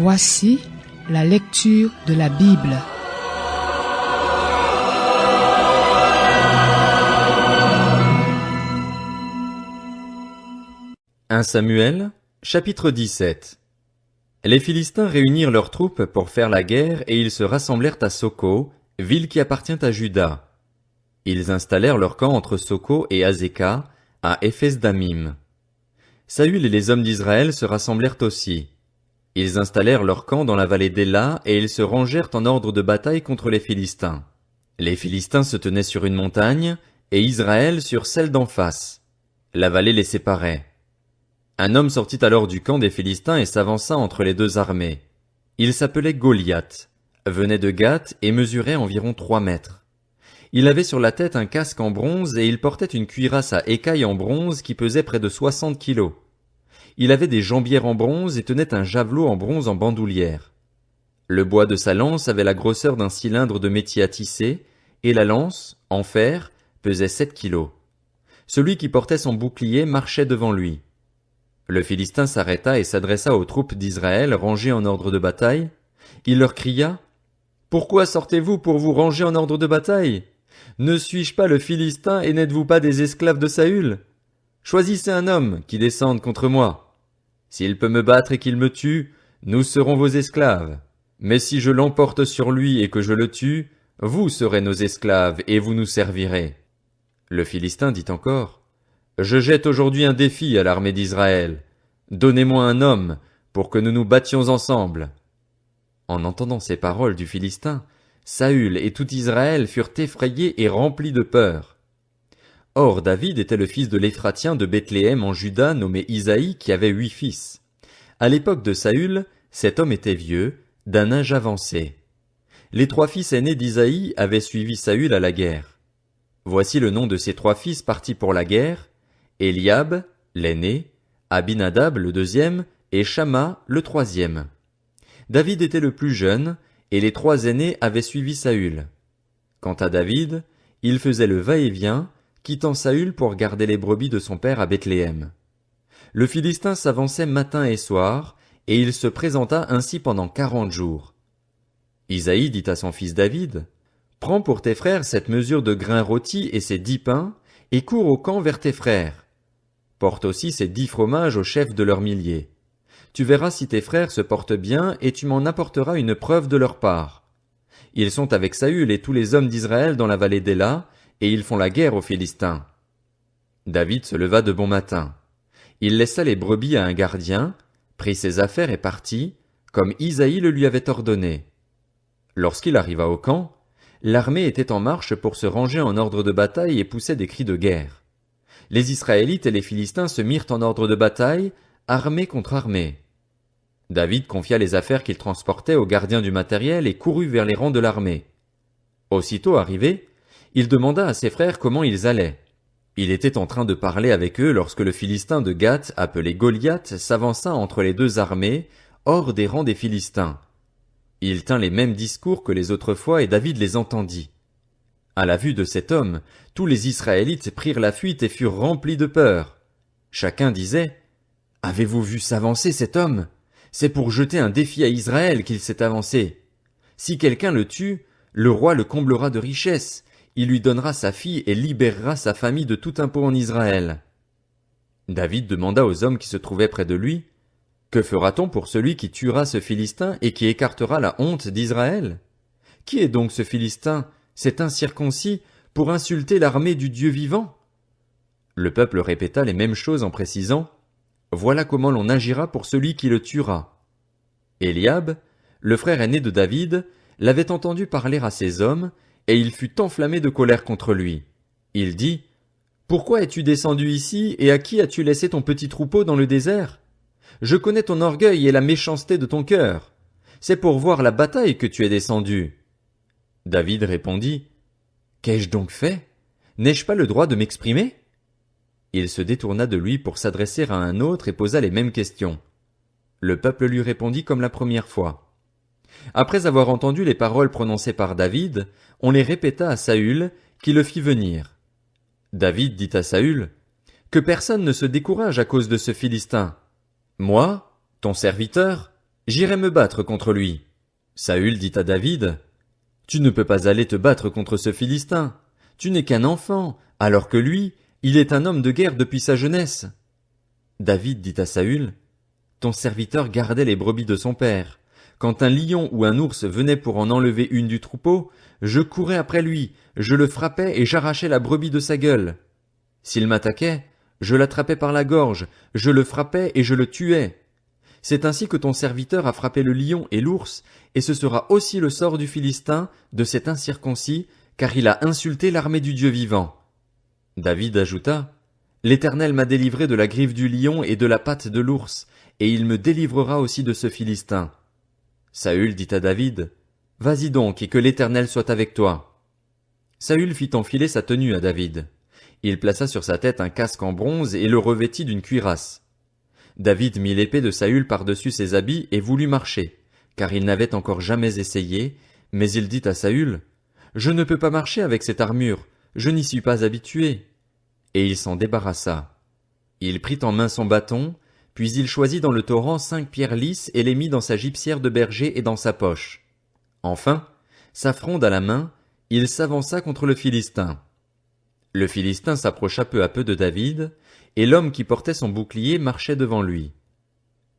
Voici la lecture de la Bible. Samuel, chapitre 17. Les Philistins réunirent leurs troupes pour faire la guerre et ils se rassemblèrent à Soko, ville qui appartient à Juda. Ils installèrent leur camp entre Soko et Azekah, à Éphes-Damim. Saül et les hommes d'Israël se rassemblèrent aussi. Ils installèrent leur camp dans la vallée d'Éla et ils se rangèrent en ordre de bataille contre les Philistins. Les Philistins se tenaient sur une montagne et Israël sur celle d'en face. La vallée les séparait. Un homme sortit alors du camp des Philistins et s'avança entre les deux armées. Il s'appelait Goliath, venait de Gath et mesurait environ 3 mètres. Il avait sur la tête un casque en bronze et il portait une cuirasse à écailles en bronze qui pesait près de 60 kilos. Il avait des jambières en bronze et tenait un javelot en bronze en bandoulière. Le bois de sa lance avait la grosseur d'un cylindre de métier à tisser et la lance, en fer, pesait 7 kilos. Celui qui portait son bouclier marchait devant lui. Le Philistin s'arrêta et s'adressa aux troupes d'Israël rangées en ordre de bataille. Il leur cria : « Pourquoi sortez-vous pour vous ranger en ordre de bataille ? Ne suis-je pas le Philistin et n'êtes-vous pas des esclaves de Saül ? Choisissez un homme qui descende contre moi. S'il peut me battre et qu'il me tue, nous serons vos esclaves. Mais si je l'emporte sur lui et que je le tue, vous serez nos esclaves et vous nous servirez. » Le Philistin dit encore : « Je jette aujourd'hui un défi à l'armée d'Israël. Donnez-moi un homme pour que nous nous battions ensemble. » En entendant ces paroles du Philistin, Saül et tout Israël furent effrayés et remplis de peur. Or David était le fils de l'Éphratien de Bethléem en Juda nommé Isaïe qui avait 8 fils. À l'époque de Saül, cet homme était vieux, d'un âge avancé. Les 3 fils aînés d'Isaïe avaient suivi Saül à la guerre. Voici le nom de ces 3 fils partis pour la guerre: Eliab, l'aîné, Abinadab, le deuxième, et Shamma, le troisième. David était le plus jeune, et les 3 aînés avaient suivi Saül. Quant à David, il faisait le va-et-vient, quittant Saül pour garder les brebis de son père à Bethléem. Le Philistin s'avançait matin et soir, et il se présenta ainsi pendant 40 jours. Isaïe dit à son fils David : « Prends pour tes frères cette mesure de grains rôtis et ces 10 pains, et cours au camp vers tes frères. Porte aussi ces 10 fromages aux chefs de leurs milliers. Tu verras si tes frères se portent bien, et tu m'en apporteras une preuve de leur part. Ils sont avec Saül et tous les hommes d'Israël dans la vallée d'Éla, et ils font la guerre aux Philistins. » David se leva de bon matin. Il laissa les brebis à un gardien, prit ses affaires et partit, comme Isaïe le lui avait ordonné. Lorsqu'il arriva au camp, l'armée était en marche pour se ranger en ordre de bataille et poussait des cris de guerre. Les Israélites et les Philistins se mirent en ordre de bataille, armée contre armée. David confia les affaires qu'il transportait au gardien du matériel et courut vers les rangs de l'armée. Aussitôt arrivé, il demanda à ses frères comment ils allaient. Il était en train de parler avec eux lorsque le Philistin de Gath, appelé Goliath, s'avança entre les 2 armées, hors des rangs des Philistins. Il tint les mêmes discours que les autres fois et David les entendit. À la vue de cet homme, tous les Israélites prirent la fuite et furent remplis de peur. Chacun disait : « Avez-vous vu s'avancer cet homme ? C'est pour jeter un défi à Israël qu'il s'est avancé. Si quelqu'un le tue, le roi le comblera de richesses, il lui donnera sa fille et libérera sa famille de tout impôt en Israël. » David demanda aux hommes qui se trouvaient près de lui : « Que fera-t-on pour celui qui tuera ce Philistin et qui écartera la honte d'Israël ? Qui est donc ce Philistin, cet incirconcis, pour insulter l'armée du Dieu vivant ?» Le peuple répéta les mêmes choses en précisant : « Voilà comment l'on agira pour celui qui le tuera. » Eliab, le frère aîné de David, l'avait entendu parler à ses hommes, et il fut enflammé de colère contre lui. Il dit : « Pourquoi es-tu descendu ici, et à qui as-tu laissé ton petit troupeau dans le désert ? Je connais ton orgueil et la méchanceté de ton cœur. C'est pour voir la bataille que tu es descendu. » David répondit : « Qu'ai-je donc fait ? N'ai-je pas le droit de m'exprimer ? » Il se détourna de lui pour s'adresser à un autre et posa les mêmes questions. Le peuple lui répondit comme la première fois. Après avoir entendu les paroles prononcées par David, on les répéta à Saül, qui le fit venir. David dit à Saül : « Que personne ne se décourage à cause de ce Philistin. Moi, ton serviteur, J'irai me battre contre lui. Saül dit à David, tu ne peux pas aller te battre contre ce Philistin. Tu n'es qu'un enfant, alors que lui, il est un homme de guerre depuis sa jeunesse. David dit à Saül, ton serviteur gardait les brebis de son père. Quand un lion ou un ours venait pour en enlever une du troupeau, je courais après lui, je le frappais et j'arrachais la brebis de sa gueule. S'il m'attaquait, je l'attrapais par la gorge, je le frappais et je le tuais. C'est ainsi que ton serviteur a frappé le lion et l'ours, et ce sera aussi le sort du Philistin, de cet incirconcis, car il a insulté l'armée du Dieu vivant. David ajouta, l'Éternel m'a délivré de la griffe du lion et de la patte de l'ours, et il me délivrera aussi de ce Philistin. Saül dit à David, vas-y donc et que l'Éternel soit avec toi. Saül fit enfiler sa tenue à David. Il plaça sur sa tête un casque en bronze et le revêtit d'une cuirasse. David mit l'épée de Saül par-dessus ses habits et voulut marcher, car il n'avait encore jamais essayé, mais il dit à Saül, je ne peux pas marcher avec cette armure, je n'y suis pas habitué. Et il s'en débarrassa. Il prit en main son bâton, puis il choisit dans le torrent 5 pierres lisses et les mit dans sa gibecière de berger et dans sa poche. Enfin, sa fronde à la main, il s'avança contre le Philistin. Le Philistin s'approcha peu à peu de David, et l'homme qui portait son bouclier marchait devant lui.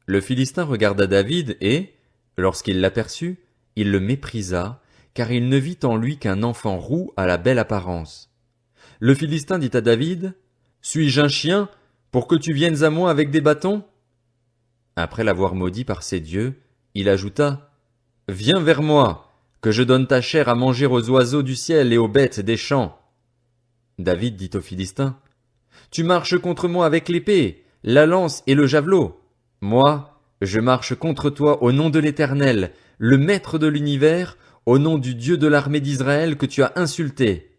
Le Philistin regarda David et, lorsqu'il l'aperçut, il le méprisa, car il ne vit en lui qu'un enfant roux à la belle apparence. Le Philistin dit à David, suis-je un chien, pour que tu viennes à moi avec des bâtons? Après l'avoir maudit par ses dieux, il ajouta, viens vers moi, que je donne ta chair à manger aux oiseaux du ciel et aux bêtes des champs. David dit au Philistin, tu marches contre moi avec l'épée, la lance et le javelot. Moi, je marche contre toi au nom de l'Éternel, le Maître de l'univers, au nom du Dieu de l'armée d'Israël que tu as insulté.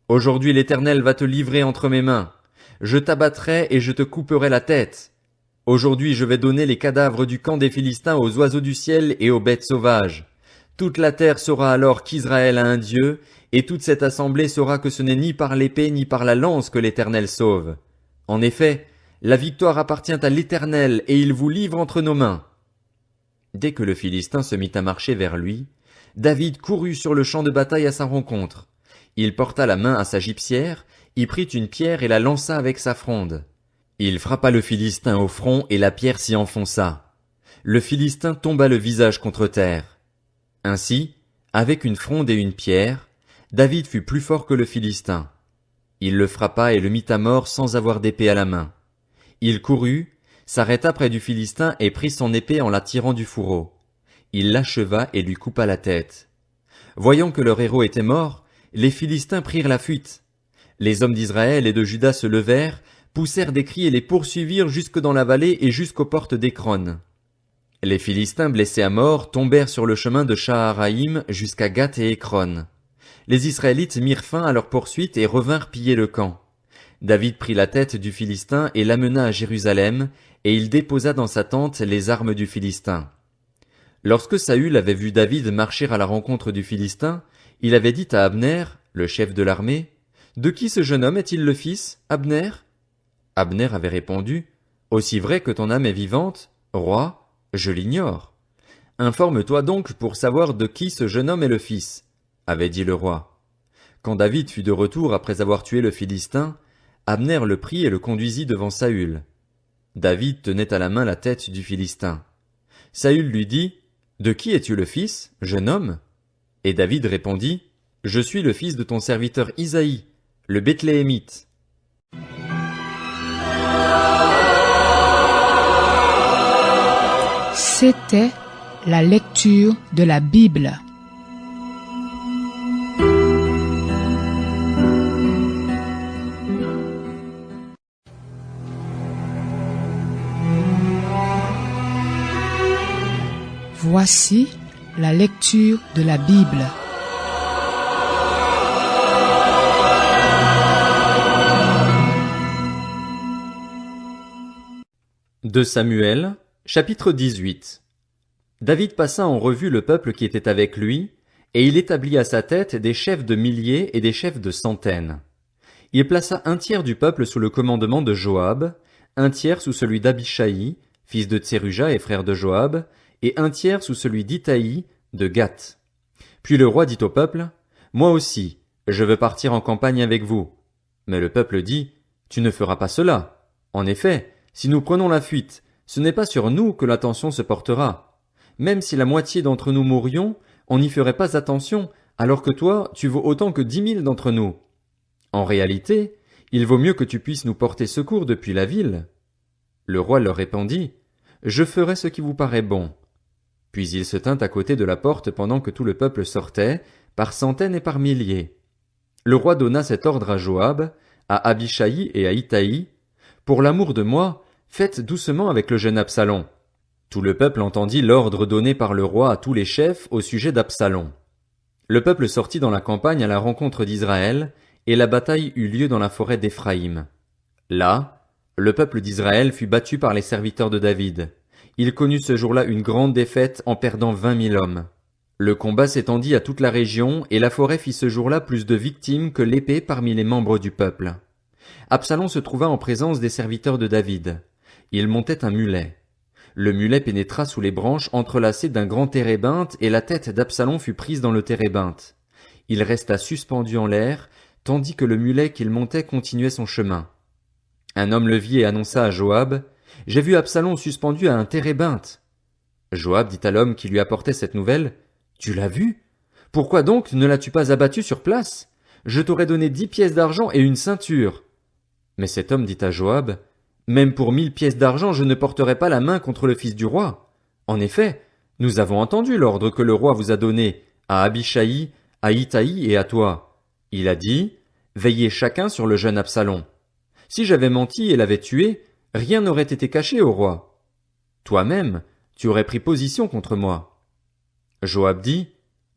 Aujourd'hui l'Éternel va te livrer entre mes mains. Je t'abattrai et je te couperai la tête. Aujourd'hui je vais donner les cadavres du camp des Philistins aux oiseaux du ciel et aux bêtes sauvages. Toute la terre saura alors qu'Israël a un Dieu, et toute cette assemblée saura que ce n'est ni par l'épée ni par la lance que l'Éternel sauve. En effet, la victoire appartient à l'Éternel, et il vous livre entre nos mains. Dès que le Philistin se mit à marcher vers lui, David courut sur le champ de bataille à sa rencontre. Il porta la main à sa gibecière, y prit une pierre et la lança avec sa fronde. Il frappa le Philistin au front et la pierre s'y enfonça. Le Philistin tomba le visage contre terre. Ainsi, avec une fronde et une pierre, David fut plus fort que le Philistin. Il le frappa et le mit à mort sans avoir d'épée à la main. Il courut, s'arrêta près du Philistin et prit son épée en la tirant du fourreau. Il l'acheva et lui coupa la tête. Voyant que leur héros était mort, les Philistins prirent la fuite. Les hommes d'Israël et de Juda se levèrent, poussèrent des cris et les poursuivirent jusque dans la vallée et jusqu'aux portes d'Écron. Les Philistins blessés à mort tombèrent sur le chemin de Shaharaïm jusqu'à Gath et Écron. Les Israélites mirent fin à leur poursuite et revinrent piller le camp. David prit la tête du Philistin et l'amena à Jérusalem, et il déposa dans sa tente les armes du Philistin. Lorsque Saül avait vu David marcher à la rencontre du Philistin, il avait dit à Abner, le chef de l'armée, « De qui ce jeune homme est-il le fils, Abner ?» Abner avait répondu, « Aussi vrai que ton âme est vivante, roi, je l'ignore. Informe-toi donc pour savoir de qui ce jeune homme est le fils, » avait dit le roi. Quand David fut de retour après avoir tué le Philistin, Abner le prit et le conduisit devant Saül. David tenait à la main la tête du Philistin. Saül lui dit, « De qui es-tu le fils, jeune homme ?» Et David répondit, « Je suis le fils de ton serviteur Isaïe, le Bethléemite. » C'était la lecture de la Bible. Voici la lecture de la Bible. De Samuel, chapitre 18. David passa en revue le peuple qui était avec lui, et il établit à sa tête des chefs de milliers et des chefs de centaines. Il plaça un tiers du peuple sous le commandement de Joab, un tiers sous celui d'Abishaï, fils de Tseruja et frère de Joab, et un tiers sous celui d'Itaï, de Gath. Puis le roi dit au peuple, Moi aussi, je veux partir en campagne avec vous. Mais le peuple dit, Tu ne feras pas cela. En effet, si nous prenons la fuite, ce n'est pas sur nous que l'attention se portera. Même si la moitié d'entre nous mourions, on n'y ferait pas attention, alors que toi, tu vaux autant que 10 000 d'entre nous. En réalité, il vaut mieux que tu puisses nous porter secours depuis la ville. Le roi leur répondit, Je ferai ce qui vous paraît bon. Puis il se tint à côté de la porte pendant que tout le peuple sortait, par centaines et par milliers. Le roi donna cet ordre à Joab, à Abishaï et à Itaï, Pour l'amour de moi, faites doucement avec le jeune Absalom. Tout le peuple entendit l'ordre donné par le roi à tous les chefs au sujet d'Absalom. Le peuple sortit dans la campagne à la rencontre d'Israël, et la bataille eut lieu dans la forêt d'Éphraïm. Là, le peuple d'Israël fut battu par les serviteurs de David. Il connut ce jour-là une grande défaite en perdant 20 000 hommes. Le combat s'étendit à toute la région, et la forêt fit ce jour-là plus de victimes que l'épée parmi les membres du peuple. Absalom se trouva en présence des serviteurs de David. Il montait un mulet. Le mulet pénétra sous les branches entrelacées d'un grand térébinthe, et la tête d'Absalom fut prise dans le térébinthe. Il resta suspendu en l'air, tandis que le mulet qu'il montait continuait son chemin. Un homme le vit et annonça à Joab, « J'ai vu Absalom suspendu à un térébinthe. » Joab dit à l'homme qui lui apportait cette nouvelle, « Tu l'as vu? Pourquoi donc ne l'as-tu pas abattu sur place? Je t'aurais donné 10 pièces d'argent et une ceinture. » Mais cet homme dit à Joab, « Même pour 1000 pièces d'argent, je ne porterai pas la main contre le fils du roi. En effet, nous avons entendu l'ordre que le roi vous a donné à Abishaï, à Itaï et à toi. Il a dit, veillez chacun sur le jeune Absalom. Si j'avais menti et l'avais tué, rien n'aurait été caché au roi. Toi-même, tu aurais pris position contre moi. » Joab dit,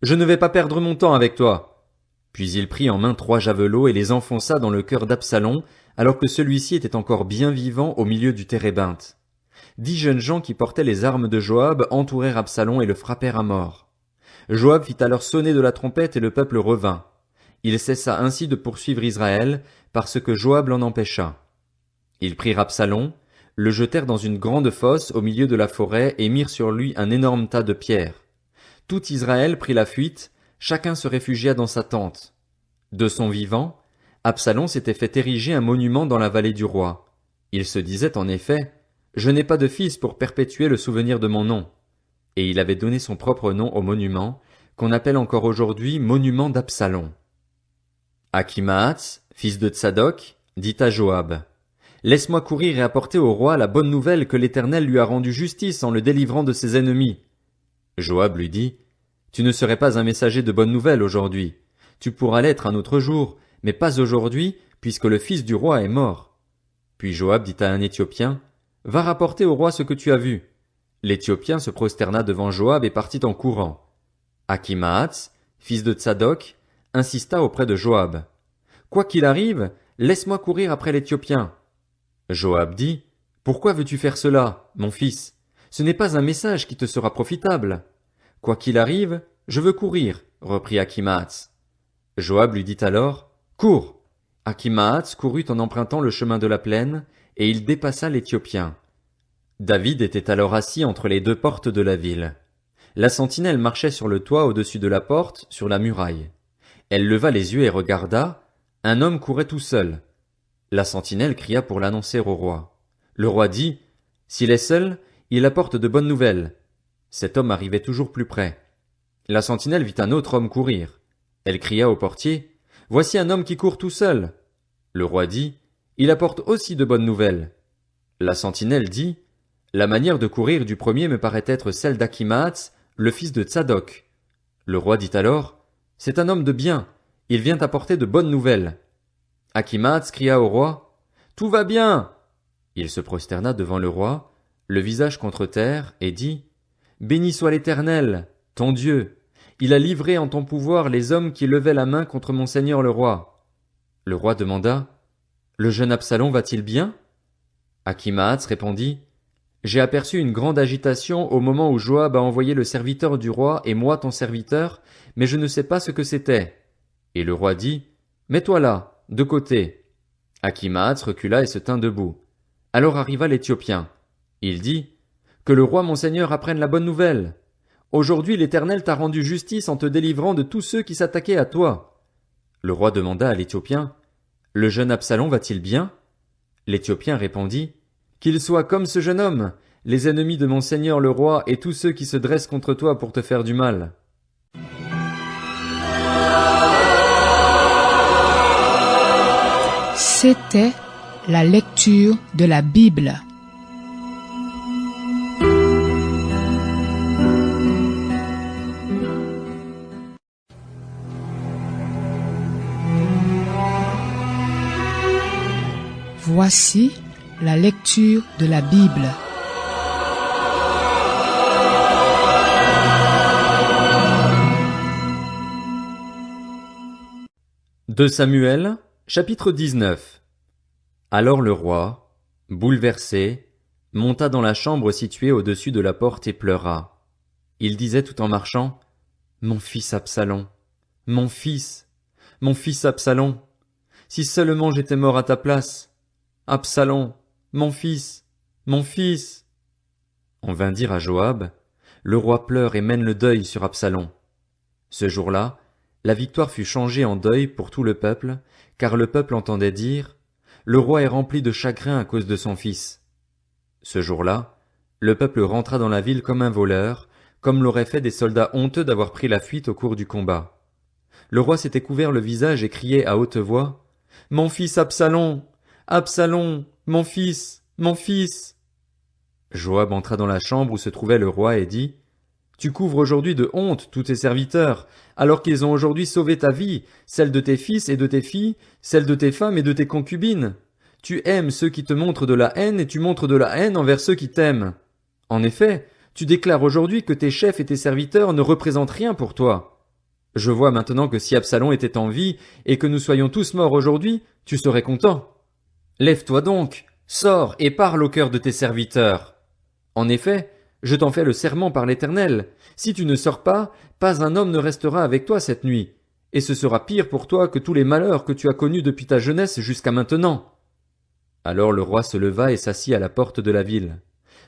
Je ne vais pas perdre mon temps avec toi. Puis il prit en main 3 javelots et les enfonça dans le cœur d'Absalom, alors que celui-ci était encore bien vivant au milieu du térébinthe. 10 jeunes gens qui portaient les armes de Joab entourèrent Absalom et le frappèrent à mort. Joab fit alors sonner de la trompette et le peuple revint. Il cessa ainsi de poursuivre Israël, parce que Joab l'en empêcha. Ils prirent Absalom, le jetèrent dans une grande fosse au milieu de la forêt et mirent sur lui un énorme tas de pierres. Tout Israël prit la fuite, chacun se réfugia dans sa tente. De son vivant, Absalom s'était fait ériger un monument dans la vallée du roi. Il se disait en effet, « Je n'ai pas de fils pour perpétuer le souvenir de mon nom. » Et il avait donné son propre nom au monument, qu'on appelle encore aujourd'hui monument d'Absalom. Akhimaats, fils de Tsadok, dit à Joab, « Laisse-moi courir et apporter au roi la bonne nouvelle que l'Éternel lui a rendu justice en le délivrant de ses ennemis. » Joab lui dit, « Tu ne serais pas un messager de bonne nouvelle aujourd'hui. Tu pourras l'être un autre jour, mais pas aujourd'hui, puisque le fils du roi est mort. » Puis Joab dit à un Éthiopien, « Va rapporter au roi ce que tu as vu. » L'Éthiopien se prosterna devant Joab et partit en courant. Akhimaats, fils de Tsadok, insista auprès de Joab. « Quoi qu'il arrive, laisse-moi courir après l'Éthiopien. » Joab dit, « Pourquoi veux-tu faire cela, mon fils? Ce n'est pas un message qui te sera profitable. »« Quoi qu'il arrive, je veux courir, reprit Akhimaats. Joab lui dit alors, « Cours !» Akhimaats courut en empruntant le chemin de la plaine, et il dépassa l'Éthiopien. David était alors assis entre les 2 portes de la ville. La sentinelle marchait sur le toit au-dessus de la porte, sur la muraille. Elle leva les yeux et regarda. Un homme courait tout seul. La sentinelle cria pour l'annoncer au roi. Le roi dit, « S'il est seul, il apporte de bonnes nouvelles. » Cet homme arrivait toujours plus près. La sentinelle vit un autre homme courir. Elle cria au portier, « Voici un homme qui court tout seul. » Le roi dit, « Il apporte aussi de bonnes nouvelles. » La sentinelle dit, « La manière de courir du premier me paraît être celle d'Akhimaats, le fils de Tsadok. » Le roi dit alors, « C'est un homme de bien, il vient apporter de bonnes nouvelles. » Akhimaats cria au roi, « Tout va bien !» Il se prosterna devant le roi, le visage contre terre, et dit, « Béni soit l'Éternel, ton Dieu. Il a livré en ton pouvoir les hommes qui levaient la main contre mon seigneur le roi. » Le roi demanda, « Le jeune Absalom va-t-il bien ?» Akhimaats répondit, « J'ai aperçu une grande agitation au moment où Joab a envoyé le serviteur du roi et moi ton serviteur, mais je ne sais pas ce que c'était. » Et le roi dit, « Mets-toi là, de côté. » Akhimaats recula et se tint debout. Alors arriva l'Éthiopien. Il dit, « Que le roi mon seigneur apprenne la bonne nouvelle. Aujourd'hui l'Éternel t'a rendu justice en te délivrant de tous ceux qui s'attaquaient à toi. » Le roi demanda à l'Éthiopien, « Le jeune Absalom va-t-il bien ?» L'Éthiopien répondit, « Qu'il soit comme ce jeune homme, les ennemis de mon seigneur le roi et tous ceux qui se dressent contre toi pour te faire du mal. » C'était la lecture de la Bible. Voici la lecture de la Bible. De Samuel, chapitre 19. Alors le roi, bouleversé, monta dans la chambre située au-dessus de la porte et pleura. Il disait tout en marchant, « Mon fils Absalom, mon fils Absalom, si seulement j'étais mort à ta place. Absalom, mon fils, mon fils. » On vint dire à Joab, « Le roi pleure et mène le deuil sur Absalom. » Ce jour-là, la victoire fut changée en deuil pour tout le peuple, car le peuple entendait dire, « Le roi est rempli de chagrin à cause de son fils. » Ce jour-là, le peuple rentra dans la ville comme un voleur, comme l'auraient fait des soldats honteux d'avoir pris la fuite au cours du combat. Le roi s'était couvert le visage et criait à haute voix, « Mon fils Absalom! Absalom! Mon fils! Mon fils! » Joab entra dans la chambre où se trouvait le roi et dit, « Tu couvres aujourd'hui de honte tous tes serviteurs, alors qu'ils ont aujourd'hui sauvé ta vie, celle de tes fils et de tes filles, celle de tes femmes et de tes concubines. Tu aimes ceux qui te montrent de la haine et tu montres de la haine envers ceux qui t'aiment. En effet, tu déclares aujourd'hui que tes chefs et tes serviteurs ne représentent rien pour toi. Je vois maintenant que si Absalom était en vie et que nous soyons tous morts aujourd'hui, tu serais content. Lève-toi donc, sors et parle au cœur de tes serviteurs. En effet, je t'en fais le serment par l'Éternel. Si tu ne sors pas un homme ne restera avec toi cette nuit, et ce sera pire pour toi que tous les malheurs que tu as connus depuis ta jeunesse jusqu'à maintenant. » Alors le roi se leva et s'assit à la porte de la ville.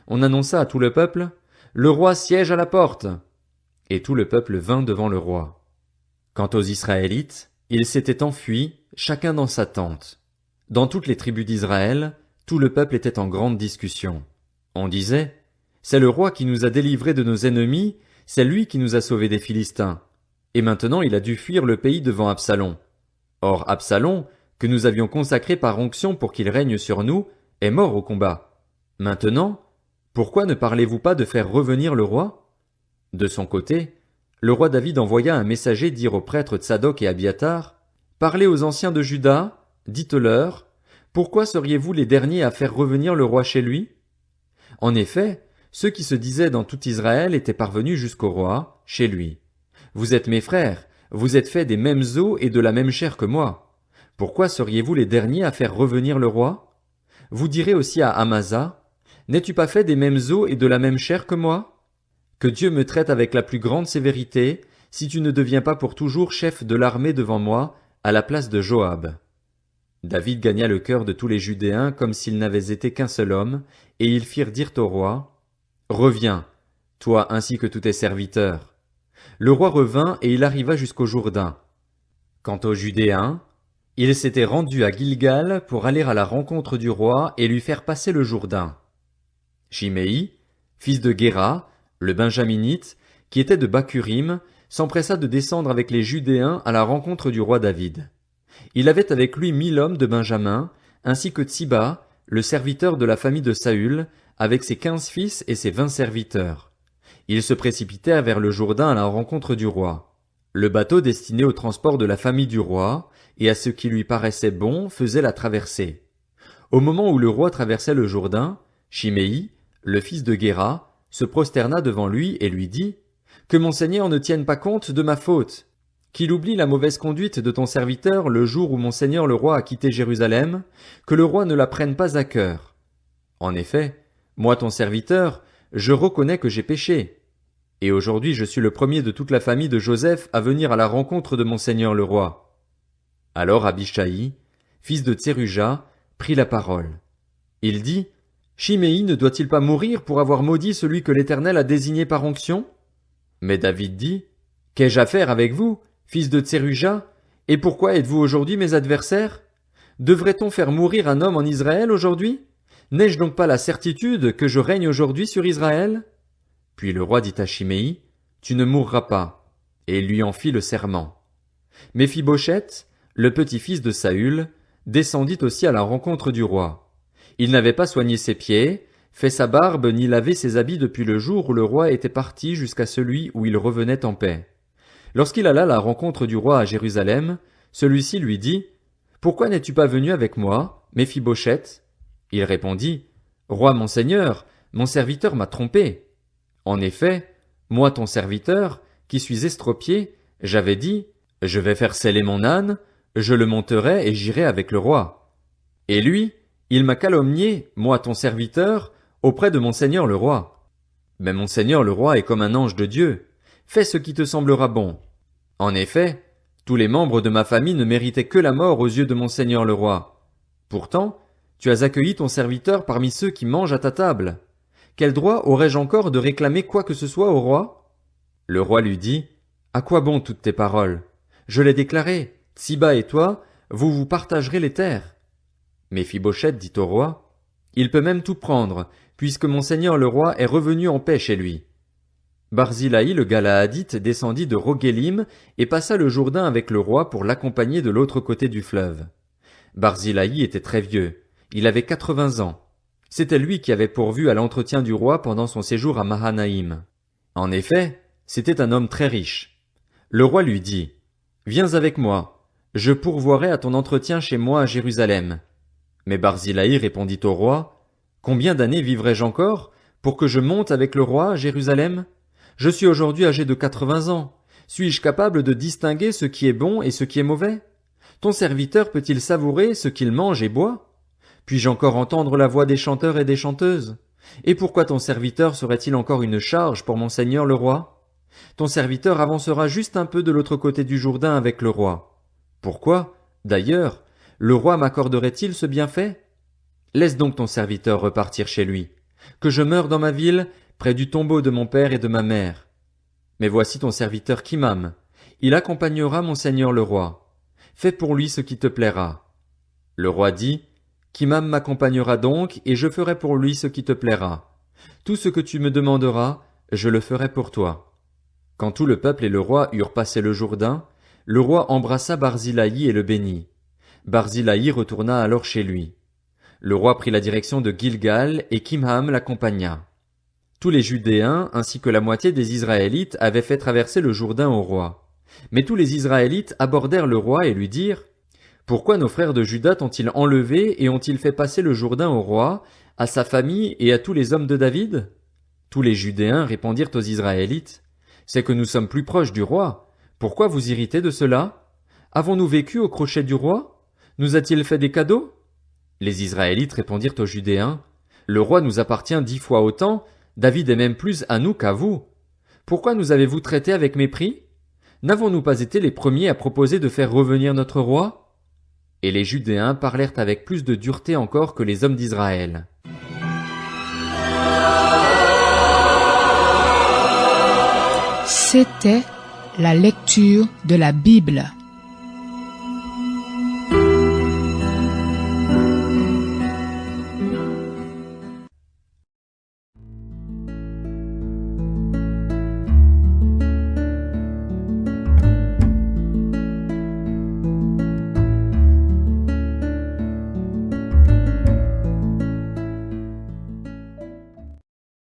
On annonça à tout le peuple, « Le roi siège à la porte. » Et tout le peuple vint devant le roi. Quant aux Israélites, ils s'étaient enfuis, chacun dans sa tente. Dans toutes les tribus d'Israël, tout le peuple était en grande discussion. On disait, « C'est le roi qui nous a délivrés de nos ennemis, c'est lui qui nous a sauvés des Philistins. Et maintenant il a dû fuir le pays devant Absalom. Or Absalom, que nous avions consacré par onction pour qu'il règne sur nous, est mort au combat. Maintenant, pourquoi ne parlez-vous pas de faire revenir le roi ?» De son côté, le roi David envoya un messager dire aux prêtres Tsadok et Abiatar, « Parlez aux anciens de Juda, dites-leur, pourquoi seriez-vous les derniers à faire revenir le roi chez lui ? » En effet, ceux qui se disaient dans tout Israël étaient parvenus jusqu'au roi, chez lui. « Vous êtes mes frères, vous êtes faits des mêmes os et de la même chair que moi. Pourquoi seriez-vous les derniers à faire revenir le roi ? Vous direz aussi à Amasa, « N'es-tu pas fait des mêmes os et de la même chair que moi ? Que Dieu me traite avec la plus grande sévérité, si tu ne deviens pas pour toujours chef de l'armée devant moi, à la place de Joab. » David gagna le cœur de tous les Judéens comme s'ils n'avaient été qu'un seul homme, et ils firent dire au roi, « Reviens, toi ainsi que tous tes serviteurs. » Le roi revint et il arriva jusqu'au Jourdain. Quant aux Judéens, ils s'étaient rendus à Gilgal pour aller à la rencontre du roi et lui faire passer le Jourdain. Shimei, fils de Guéra, le Benjaminite, qui était de Bakurim, s'empressa de descendre avec les Judéens à la rencontre du roi David. Il avait avec lui 1000 hommes de Benjamin, ainsi que Tsiba, le serviteur de la famille de Saül, avec ses 15 fils et ses 20 serviteurs. Ils se précipitèrent vers le Jourdain à la rencontre du roi. Le bateau destiné au transport de la famille du roi, et à ce qui lui paraissait bon, faisait la traversée. Au moment où le roi traversait le Jourdain, Shimei, le fils de Guéra, se prosterna devant lui et lui dit, « Que mon seigneur ne tienne pas compte de ma faute, qu'il oublie la mauvaise conduite de ton serviteur le jour où mon seigneur le roi a quitté Jérusalem, que le roi ne la prenne pas à cœur. En effet, moi ton serviteur, je reconnais que j'ai péché. Et aujourd'hui je suis le premier de toute la famille de Joseph à venir à la rencontre de mon seigneur le roi. » Alors Abishai, fils de Tseruja, prit la parole. Il dit, Shimei ne doit-il pas mourir pour avoir maudit celui que l'Éternel a désigné par onction? Mais David dit, Qu'ai-je à faire avec vous, fils de Tseruja? Et pourquoi êtes-vous aujourd'hui mes adversaires? Devrait-on faire mourir un homme en Israël aujourd'hui? N'ai-je donc pas la certitude que je règne aujourd'hui sur Israël? Puis le roi dit à Shimei, Tu ne mourras pas. Et il lui en fit le serment. Méphibosheth, le petit-fils de Saül, descendit aussi à la rencontre du roi. Il n'avait pas soigné ses pieds, fait sa barbe ni lavé ses habits depuis le jour où le roi était parti jusqu'à celui où il revenait en paix. Lorsqu'il alla à la rencontre du roi à Jérusalem, celui-ci lui dit, Pourquoi n'es-tu pas venu avec moi, Méphibosheth? Il répondit, Roi mon seigneur, mon serviteur m'a trompé. En effet, moi ton serviteur, qui suis estropié, j'avais dit, Je vais faire seller mon âne, je le monterai et j'irai avec le roi. Et lui, il m'a calomnié, moi ton serviteur, auprès de mon seigneur le roi. Mais mon seigneur le roi est comme un ange de Dieu. Fais ce qui te semblera bon. En effet, tous les membres de ma famille ne méritaient que la mort aux yeux de mon seigneur le roi. Pourtant, tu as accueilli ton serviteur parmi ceux qui mangent à ta table. Quel droit aurais-je encore de réclamer quoi que ce soit au roi? Le roi lui dit, À quoi bon toutes tes paroles? Je l'ai déclaré, Tsiba et toi, vous vous partagerez les terres. Méphibosheth dit au roi, Il peut même tout prendre, puisque mon seigneur le roi est revenu en paix chez lui. Barzillai le Galaadite descendit de Roguélim et passa le Jourdain avec le roi pour l'accompagner de l'autre côté du fleuve. Barzillai était très vieux, il avait 80 ans. C'était lui qui avait pourvu à l'entretien du roi pendant son séjour à Mahanaïm. En effet, c'était un homme très riche. Le roi lui dit, Viens avec moi, je pourvoirai à ton entretien chez moi à Jérusalem. Mais Barzillai répondit au roi, Combien d'années vivrai-je encore pour que je monte avec le roi à Jérusalem? Je suis aujourd'hui âgé de 80 ans. Suis-je capable de distinguer ce qui est bon et ce qui est mauvais? Ton serviteur peut-il savourer ce qu'il mange et boit? Puis-je encore entendre la voix des chanteurs et des chanteuses? Et pourquoi ton serviteur serait-il encore une charge pour mon seigneur le roi? Ton serviteur avancera juste un peu de l'autre côté du Jourdain avec le roi. Pourquoi, d'ailleurs, le roi m'accorderait-il ce bienfait? Laisse donc ton serviteur repartir chez lui. Que je meure dans ma ville, près du tombeau de mon père et de ma mère. Mais voici ton serviteur Kimham. Il accompagnera mon seigneur le roi. Fais pour lui ce qui te plaira. Le roi dit, Kimham m'accompagnera donc, et je ferai pour lui ce qui te plaira. Tout ce que tu me demanderas, je le ferai pour toi. Quand tout le peuple et le roi eurent passé le Jourdain, le roi embrassa Barzillai et le bénit. Barzillai retourna alors chez lui. Le roi prit la direction de Gilgal, et Kimham l'accompagna. Tous les Judéens ainsi que la moitié des Israélites avaient fait traverser le Jourdain au roi. Mais tous les Israélites abordèrent le roi et lui dirent, Pourquoi nos frères de Juda t'ont-ils enlevé et ont-ils fait passer le Jourdain au roi, à sa famille et à tous les hommes de David? Tous les Judéens répondirent aux Israélites, C'est que nous sommes plus proches du roi. Pourquoi vous irritez de cela? Avons-nous vécu au crochet du roi? Nous a-t-il fait des cadeaux? Les Israélites répondirent aux Judéens, Le roi nous appartient 10 fois autant, David est même plus à nous qu'à vous. Pourquoi nous avez-vous traités avec mépris? N'avons-nous pas été les premiers à proposer de faire revenir notre roi? Et les Judéens parlèrent avec plus de dureté encore que les hommes d'Israël. C'était la lecture de la Bible.